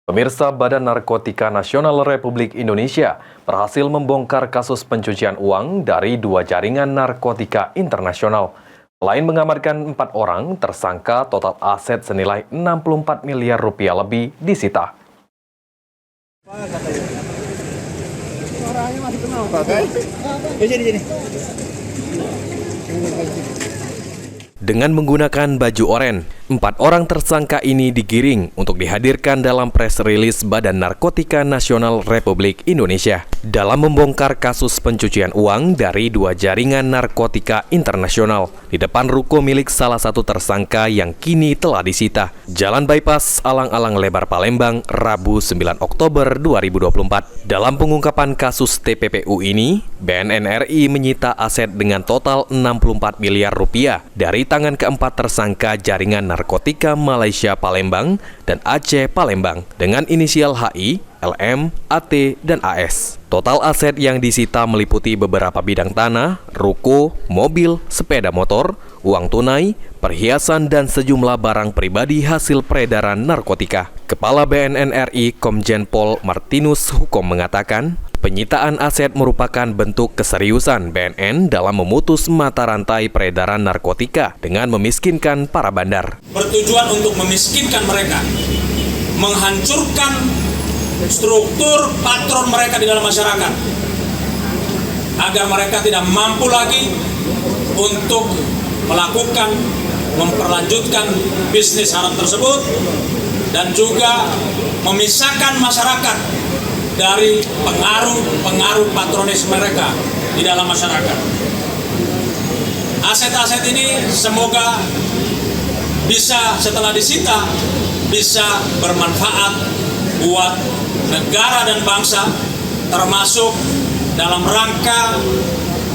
Pemirsa, Badan Narkotika Nasional Republik Indonesia berhasil membongkar kasus pencucian uang dari 2 jaringan narkotika internasional. Selain mengamankan 4 orang, tersangka total aset senilai 64 miliar rupiah lebih disita. Dengan menggunakan baju oranye, 4 orang tersangka ini digiring untuk dihadirkan dalam press release Badan Narkotika Nasional Republik Indonesia dalam membongkar kasus pencucian uang dari 2 jaringan narkotika internasional di depan ruko milik salah satu tersangka yang kini telah disita. Jalan Bypass Alang-Alang Lebar Palembang, Rabu 9 Oktober 2024. Dalam pengungkapan kasus TPPU ini, BNN RI menyita aset dengan total 64 miliar rupiah dari tangan keempat tersangka jaringan narkotika Malaysia Palembang dan Aceh Palembang dengan inisial HI, LM, AT, dan AS. Total aset yang disita meliputi beberapa bidang tanah, ruko, mobil, sepeda motor, uang tunai, perhiasan, dan sejumlah barang pribadi hasil peredaran narkotika. Kepala BNN RI Komjen Pol Martinus Hukom mengatakan, penyitaan aset merupakan bentuk keseriusan BNN dalam memutus mata rantai peredaran narkotika dengan memiskinkan para bandar. Bertujuan untuk memiskinkan mereka, menghancurkan struktur patron mereka di dalam masyarakat, agar mereka tidak mampu lagi untuk melakukan, memperlanjutkan bisnis haram tersebut, dan juga memisahkan masyarakat dari pengaruh patronis mereka di dalam masyarakat. Aset-aset ini semoga bisa setelah disita bisa bermanfaat buat negara dan bangsa, termasuk dalam rangka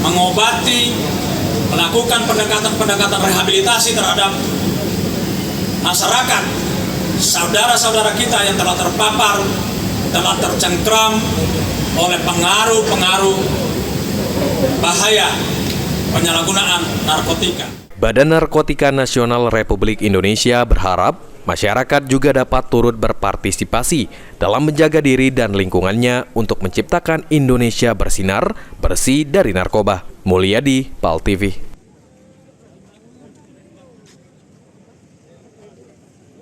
mengobati, melakukan pendekatan rehabilitasi terhadap masyarakat, saudara-saudara kita yang telah terpapar, telah tercengkram oleh pengaruh-pengaruh bahaya penyalahgunaan narkotika. Badan Narkotika Nasional Republik Indonesia berharap masyarakat juga dapat turut berpartisipasi dalam menjaga diri dan lingkungannya untuk menciptakan Indonesia bersinar, bersih dari narkoba. Mulyadi, PAL TV.